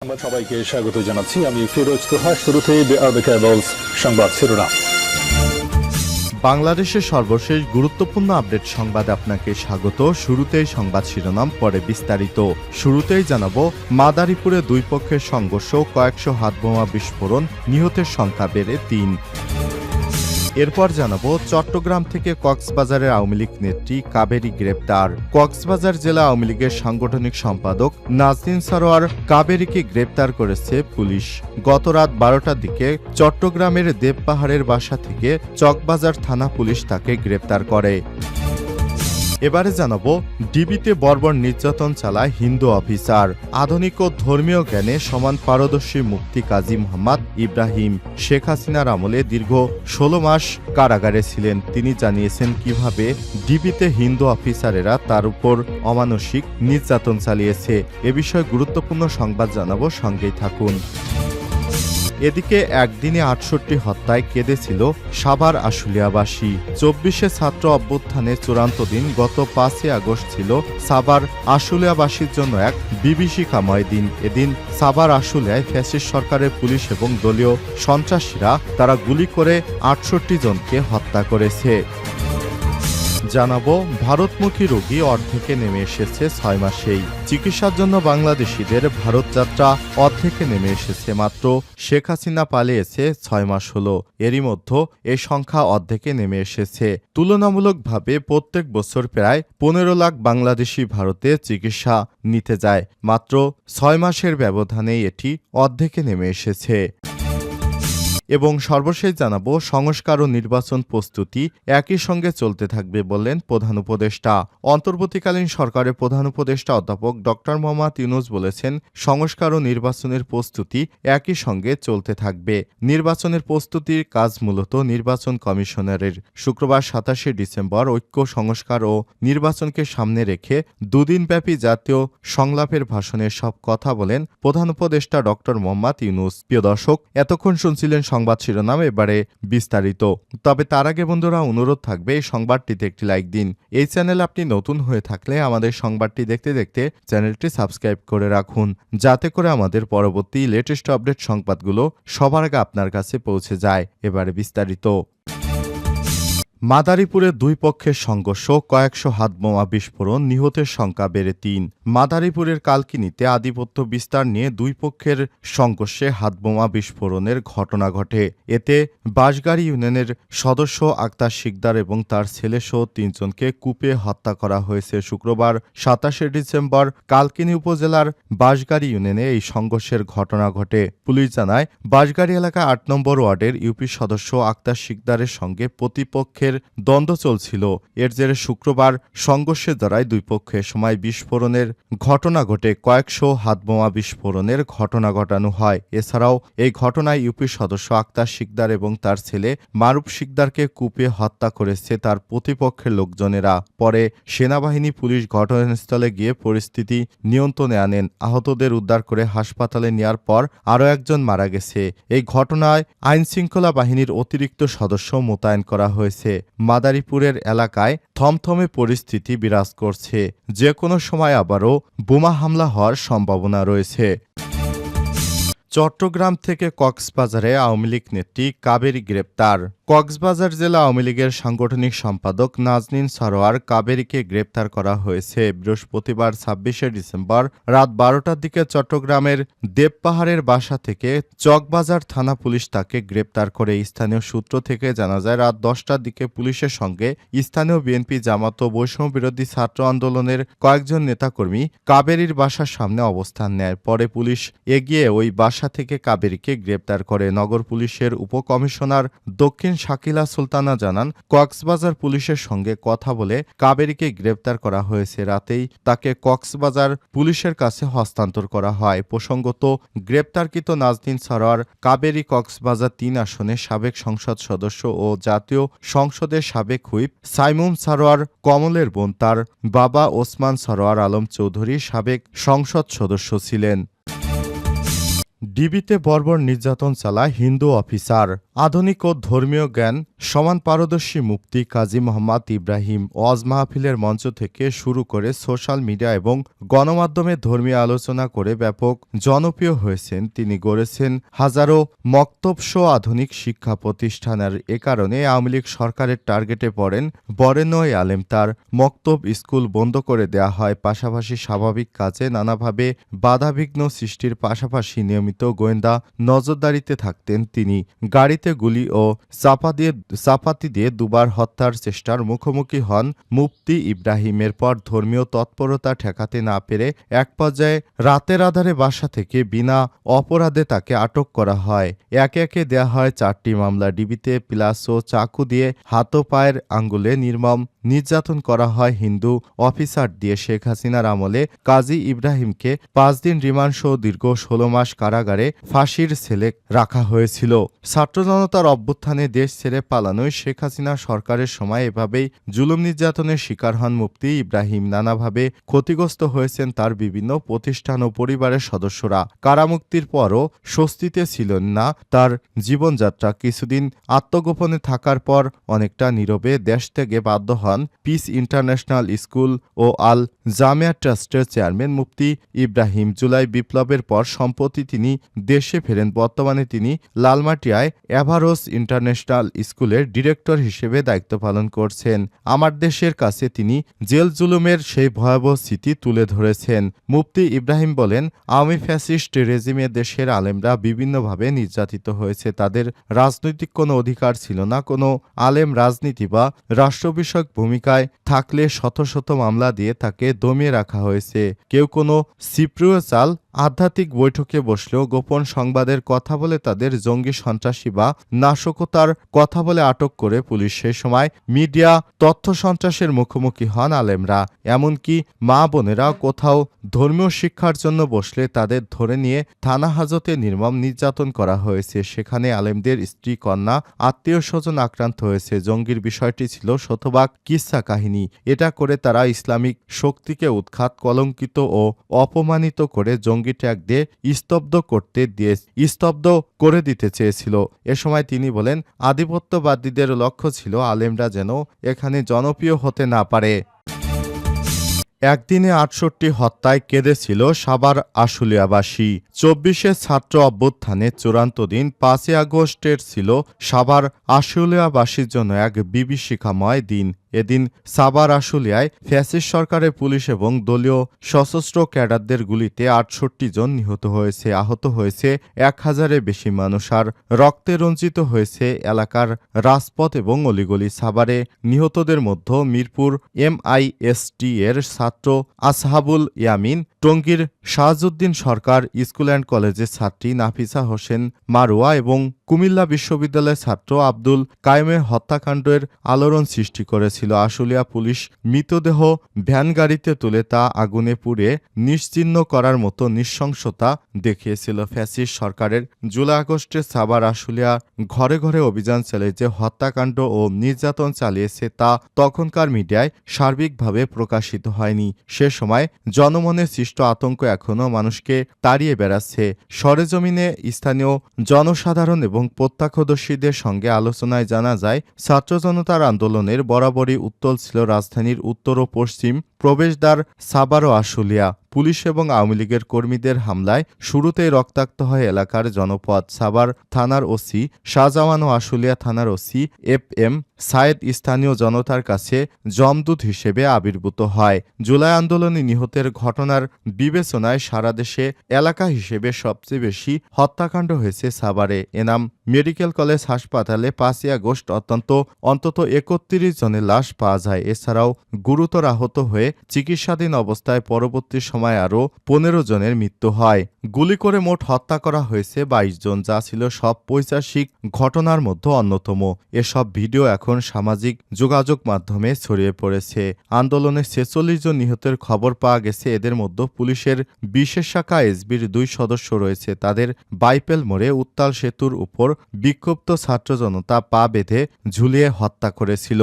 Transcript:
সংবাদ সবাইকে স্বাগত জানাচ্ছি। আমি ফিরোজ তোহা। শুরুতেই সংবাদ শিরোনাম। বাংলাদেশের সর্বশেষ গুরুত্বপূর্ণ আপডেট সংবাদে আপনাকে স্বাগত। শুরুতেই সংবাদ শিরোনাম, পরে বিস্তারিত। শুরুতেই জানাবো, মাদারীপুরে দুই পক্ষের সংঘর্ষ, কয়েকশো হাতবোমা বিস্ফোরণ, নিহতের সংখ্যা বেড়ে ৩। এরপর জানাবো, চট্টগ্রাম থেকে কক্সবাজারের আওয়ামী লীগ নেত্রী কাবেরী গ্রেপ্তার। কক্সবাজার জেলা আওয়ামী লীগের সাংগঠনিক সম্পাদক নাজনীন সারোয়ার কাবেরীকে গ্রেপ্তার করেছে পুলিশ। গত রাত 12টার দিকে চট্টগ্রামের দেবপাহাড়ের বাসা থেকে চকবাজার থানা পুলিশ তাকে গ্রেপ্তার করে। এবারে জানাবো, ডিবিতে বর্বর নির্যাতন চালায় হিন্দু অফিসার। আধুনিক ও ধর্মীয় জ্ঞানে সমান পারদর্শী মুফতি কাজী মোহাম্মদ ইব্রাহিম শেখ হাসিনার আমলে দীর্ঘ 16 মাস কারাগারে ছিলেন। তিনি জানিয়েছেন কিভাবে ডিবিতে হিন্দু অফিসারেরা তার উপর অমানসিক নির্যাতন চালিয়েছে। এ বিষয়ে গুরুত্বপূর্ণ সংবাদ জানাবো, সঙ্গেই থাকুন। এদিকে একদিনে 68 হত্যায় কেঁদেছিল সাভার আশুলিয়াবাসী। 24শে ছাত্র অভ্যুত্থানের চূড়ান্ত দিন গত 5ই আগস্ট ছিল সাভার আশুলিয়াবাসীর জন্য এক বিভীষিকাময় দিন। এদিন সাভার আশুলিয়ায় ফ্যাসিস্ট সরকারের পুলিশ এবং দলীয় সন্ত্রাসীরা তারা গুলি করে 68 জনকে হত্যা করেছে। জানাবো, ভারতমুখী রোগী অর্ধেকে নেমে এসেছে 6 মাসেই। চিকিৎসার জন্য বাংলাদেশিদের ভারত যাত্রা অর্ধেকে নেমে এসেছে। মাত্র শেখ হাসিনা পালিয়েছে 6 মাস হলো। এরই মধ্যে এই সংখ্যা অর্ধেকে নেমে এসেছে। তুলনামূলকভাবে প্রত্যেক বছর প্রায় 15 লাখ বাংলাদেশি ভারতে চিকিৎসা নিতে যায়। মাত্র 6 মাসের ব্যবধানেই এটি অর্ধেকে নেমে এসেছে। এবং সর্বশেষ জানাবো, সংস্কার ও নির্বাচন প্রস্তুতি একই সঙ্গে চলতে থাকবে বললেন প্রধান উপদেষ্টা। অন্তর্বর্তীকালীন সরকারের প্রধান উপদেষ্টা অধ্যাপক ডক্টর মোহাম্মদ ইউনূস বলেছেন, সংস্কার ও নির্বাচনের প্রস্তুতি একই সঙ্গে চলতে থাকবে। নির্বাচনের প্রস্তুতির কাজ মূলত নির্বাচন কমিশনারের। শুক্রবার 27শে ডিসেম্বর ঐক্য সংস্কার ও নির্বাচনকে সামনে রেখে দুদিনব্যাপী জাতীয় সংলাপের ভাষণে সব কথা বলেন প্রধান উপদেষ্টা ডক্টর মোহাম্মদ ইউনূস। প্রিয় দর্শক, এতক্ষণ শুনছিলেন সংবাদ শিরোনাম, এবারে বিস্তারিত। তবে তার আগে বন্ধুরা, অনুরোধ থাকবে এই সংবাদটিতে একটি লাইক দিন। এই চ্যানেল আপনি নতুন হয়ে থাকলে আমাদের সংবাদটি দেখতে দেখতে চ্যানেলটি সাবস্ক্রাইব করে রাখুন, যাতে করে আমাদের পরবর্তী লেটেস্ট আপডেট সংবাদগুলো সবার আগে আপনার কাছে পৌঁছে যায়। এবারে বিস্তারিত। মাদারীপুরে দুই পক্ষের সংঘর্ষ, কয়েকশো হাতবোমা বিস্ফোরণ, নিহতের সংখ্যা বেড়ে ৩। মাদারীপুরের কালকিনিতে আধিপত্য বিস্তার নিয়ে দুই পক্ষের সংঘর্ষে হাতবোমা বিস্ফোরণের ঘটনা ঘটে। এতে বাঁশগাড়ী ইউনিয়নের সদস্য আক্তার শিকদার এবং তার ছেলেসহ 3 জনকে কুপিয়ে হত্যা করা হয়েছে। শুক্রবার 27শে ডিসেম্বর কালকিনি উপজেলার বাঁশগাড়ী ইউনিয়নে এই সংঘর্ষের ঘটনা ঘটে। পুলিশ জানায়, বাঁশগাড়ী এলাকা 8 নম্বর ওয়ার্ডের ইউপি সদস্য আক্তার শিকদারের সঙ্গে প্রতিপক্ষের দ্বন্দ্ব চলছিল। এর জেরে শুক্রবার সংঘর্ষে জড়ায় দুই পক্ষের সময় বিস্ফোরণের ঘটনা ঘটে। কয়েকশো হাতবোমা বিস্ফোরণের ঘটনা ঘটানো হয়। এছাড়াও এই ঘটনায় ইউপি সদস্য আক্তার শিকদার এবং তার ছেলে মারুফ শিকদারকে কুপিয়ে হত্যা করেছে তার প্রতিপক্ষের লোকজনেরা। পরে সেনাবাহিনী পুলিশ ঘটনাস্থলে গিয়ে পরিস্থিতি নিয়ন্ত্রণে আনেন। আহতদের উদ্ধার করে হাসপাতালে নেওয়ার পর আরও একজন মারা গেছে। এই ঘটনায় আইনশৃঙ্খলা বাহিনীর অতিরিক্ত সদস্য মোতায়েন করা হয়েছে। মাদারীপুরের এলাকায় থমথমে পরিস্থিতি বিরাজ করছে। যে কোনো সময় আবারও বোমা হামলা হওয়ার সম্ভাবনা রয়েছে। চট্টগ্রাম থেকে কক্সবাজারে আওয়ামী লীগ নেত্রী কাবেরী গ্রেপ্তার। কক্সবাজার জেলা আওয়ামী লীগের সাংগঠনিক সম্পাদক নাজনীন সারোয়ার কাবেরীকে গ্রেপ্তার করা হয়েছে। বৃহস্পতিবার 26শে ডিসেম্বর রাত 12টার দিকে চট্টগ্রামের দেবপাহাড়ের বাসা থেকে চকবাজার থানা পুলিশ তাকে গ্রেপ্তার করে। স্থানীয় সূত্র থেকে জানা যায়, রাত 10টার দিকে পুলিশের সঙ্গে স্থানীয় বিএনপি, জামাত ও বৈষম্য বিরোধী ছাত্র আন্দোলনের কয়েকজন নেতাকর্মী কাবেরীর বাসার সামনে অবস্থান নেয়। পরে পুলিশ এগিয়ে ওই বাসা থেকে কাবেরীকে গ্রেপ্তার করে। নগর পুলিশের উপকমিশনার দক্ষিণ শাকিলা সুলতানা জানান, কক্সবাজার পুলিশের সঙ্গে কথা বলে কাবেরীকে গ্রেপ্তার করা হয়েছে। রাতেই তাকে কক্সবাজার পুলিশের কাছে হস্তান্তর করা হয়। প্রসঙ্গত, গ্রেপ্তারকৃত নাজনীন সারোয়ার কাবেরী কক্সবাজার 3 আসনের সাবেক সংসদ সদস্য ও জাতীয় সংসদের সাবেক হুইপ সাইমুম সারোয়ার কমলের বোন। তার বাবা ওসমান সারোয়ার আলম চৌধুরী সাবেক সংসদ সদস্য ছিলেন। ডিবিতে বর্বর নির্যাতন চালায় হিন্দু অফিসার। আধুনিক ও ধর্মীয় জ্ঞান সমান পারদর্শী মুফতি কাজী মোহাম্মদ ইব্রাহিম ওয়াজ মাহফিলের মঞ্চ থেকে শুরু করে সোশ্যাল মিডিয়া এবং গণমাধ্যমে ধর্মীয় আলোচনা করে ব্যাপক জনপ্রিয় হয়েছেন। তিনি গড়েছেন হাজারো মক্তবসহ আধুনিক শিক্ষা প্রতিষ্ঠান। আর এ কারণে আওয়ামী লীগ সরকারের টার্গেটে পড়েন বরেণ্য এই আলেম। তার মক্তব স্কুল বন্ধ করে দেয়া হয়, পাশাপাশি স্বাভাবিক কাজে নানাভাবে বাধাবিঘ্ন সৃষ্টির পাশাপাশি নিয়মিত গোয়েন্দা নজরদারিতে থাকতেন তিনি। গাড়িতে গুলি ও চাপাতি দিয়ে দুবার হত্যার চেষ্টার মুখোমুখি হন মুফতি ইব্রাহিমের পর ধর্মীয় তৎপরতা ঠেকাতে না পেরে এক পর্যায়ে রাতের আধারে বাসা থেকে বিনা অপরাধে তাকে আটক করা হয়। একে একে দেয়া হয় 4টি মামলা। ডিবিতে প্লাস ও চাকু দিয়ে হাত ও পায়ের আঙ্গুলে নির্মম নির্যাতন করা হয় হিন্দু অফিসার দিয়ে। শেখ হাসিনার আমলে কাজী ইব্রাহিমকে 5 দিন রিমান্ড সহ দীর্ঘ 16 মাস কারাগারে ফাঁসির সেলে রাখা হয়েছিল। ছাত্র জনতার অভ্যুত্থানে দেশ ছেড়ে পালানোয় শেখ হাসিনা সরকারের সময় এভাবেই জুলুম নির্যাতনের শিকার হন মুফতি ইব্রাহিম। নানাভাবে ক্ষতিগ্রস্ত হয়েছেন তার বিভিন্ন প্রতিষ্ঠান ও পরিবারের সদস্যরা। কারামুক্তির পরও স্বস্তিতে ছিলেন না তার জীবনযাত্রা। কিছুদিন আত্মগোপনে থাকার পর অনেকটা নীরবে দেশ থেকে বাধ্য হন পিস ইন্টারন্যাশনাল স্কুল ও আল জামিয়া ট্রাস্টের চেয়ারম্যান মুফতি ইব্রাহিম। জুলাই বিপ্লবের পর সম্প্রতি তিনি দেশে ফেরেন। বর্তমানে তিনি লালমাটিয়ায় এভারোস ইন্টারন্যাশনাল স্কুলের ডিরেক্টর হিসেবে দায়িত্ব পালন করছেন। আমার দেশের কাছে তিনি জেল জুলুমের সেই ভয়াবহ স্মৃতি তুলে ধরেছেন। মুফতি ইব্রাহিম বলেন, আওয়ামী ফ্যাসিস্ট রেজিমে দেশের আলেমরা বিভিন্নভাবে নির্যাতিত হয়েছে। তাদের রাজনৈতিক কোনো অধিকার ছিল না। কোনো আলেম রাজনীতি বা রাষ্ট্র বিষয়ক ভূমিকায় থাকলে শত শত মামলা দিয়ে তাকে দমিয়ে রাখা হয়েছে। কেউ কোনো সিপ্রিয় চাল আধ্যাত্মিক বৈঠকে বসলেও গোপন সংবাদের কথা বলে তাদের জঙ্গি সন্ত্রাসী বা নাশকতার কথা বলে আটক করে পুলিশ। সেই সময় মিডিয়া তথ্য সন্ত্রাসের মুখোমুখি হন আলেমরা। এমনকি মা বোনেরা কোথাও ধর্মীয় শিক্ষার জন্য বসলে তাদের ধরে নিয়ে থানা হাজতে নির্মম নির্যাতন করা হয়েছে। সেখানে আলেমদের স্ত্রী, কন্যা, আত্মীয় স্বজন আক্রান্ত হয়েছে। জঙ্গির বিষয়টি ছিল শতভাগ কিস্সা কাহিনী। এটা করে তারা ইসলামিক শক্তিকে উৎখাত, কলঙ্কিত ও অপমানিত করে জঙ্গি ট্যাগ দিয়ে স্তব্ধ করে দিতে চেয়েছিল। এ সময় তিনি বলেন, আধিপত্যবাদীদের লক্ষ্য ছিল আলেমরা যেন এখানে জনপ্রিয় হতে না পারে। একদিনে 68 হত্যায় কেঁদেছিল সাভার আশুলিয়াবাসী। 24 ছাত্র অভ্যুত্থানে চূড়ান্ত দিন 5 আগস্টের ছিল সাভার আশুলিয়াবাসীর জন্য এক বিভীষিকাময় দিন। এদিন সাভার আশুলিয়ায় ফ্যাসিস্ট সরকারের পুলিশ এবং দলীয় সশস্ত্র ক্যাডারদের গুলিতে 68 জন নিহত হয়েছে। আহত হয়েছে 1000-এর বেশি মানুষ। আর রক্তে রঞ্জিত হয়েছে এলাকার রাজপথ এবং অলিগলি। সাভারে নিহতদের মধ্যে মিরপুর MIST এর ছাত্র আসহাবুল ইয়ামিন, টঙ্গীর শাহজুদ্দিন সরকার স্কুল অ্যান্ড কলেজের ছাত্রী নাফিসা হোসেন মারুয়া এবং কুমিল্লা বিশ্ববিদ্যালয়ের ছাত্র আব্দুল কায়েমের হত্যাকাণ্ডের আলোড়ন সৃষ্টি করেছিল। আশুলিয়া পুলিশ মৃতদেহ ভ্যানগাড়িতে তুলে তা আগুনে পুড়ে নিশ্চিহ্ন করার মতো নৃশংসতা দেখিয়েছিল। ফ্যাসিস্ট সরকারের জুলাই আগস্টে সাভার আশুলিয়া ঘরে ঘরে অভিযান চালিয়ে যে হত্যাকাণ্ড ও নির্যাতন চালিয়েছে তা তখনকার মিডিয়ায় সার্বিকভাবে প্রকাশিত হয়নি। সে সময় জনমনে সৃষ্ট আতঙ্ক এখনও মানুষকে তাড়িয়ে বেড়াচ্ছে। সরেজমিনে স্থানীয় জনসাধারণ এবং প্রত্যক্ষদর্শীদের সঙ্গে আলোচনায় জানা যায়, ছাত্র জনতার আন্দোলনের বরাবরই উত্তাল ছিল রাজধানীর উত্তর ও পশ্চিম প্রবেশদ্বার সাভার ও আশুলিয়া। পুলিশ এবং আওয়ামী লীগের কর্মীদের হামলায় শুরুতেই রক্তাক্ত হয় এলাকার জনপদ। সাভার থানার ওসি শাহজামান ও আশুলিয়া থানার ওসি FM সায়েদ স্থানীয় জনতার কাছে যমদূত হিসেবে আবির্ভূত হয়। জুলাই আন্দোলনে নিহতের ঘটনার বিবেচনায় সারা দেশে এলাকা হিসেবে সবচেয়ে বেশি হত্যাকাণ্ড হয়েছে সাভারে। এনাম মেডিকেল কলেজ হাসপাতালে 5 আগস্ট অন্তত 31 জনের লাশ পাওয়া যায়। এছাড়াও গুরুতর আহত হয়ে চিকিৎসাধীন অবস্থায় পরবর্তী সময় আরও 15 জনের মৃত্যু হয়। গুলি করে মোট হত্যা করা হয়েছে 22 জন, যা ছিল সব পৈশাচিক ঘটনার মধ্যে অন্যতম। এসব ভিডিও এখন সামাজিক যোগাযোগ মাধ্যমে ছড়িয়ে পড়েছে। আন্দোলনে 46 জন নিহতের খবর পাওয়া গেছে। এদের মধ্যে পুলিশের বিশেষ শাখা SBর 2 সদস্য রয়েছে। তাদের বাইপেল মোড়ে উত্তাল সেতুর উপর বিক্ষুব্ধ ছাত্র জনতা পা বেঁধে ঝুলিয়ে হত্যা করেছিল।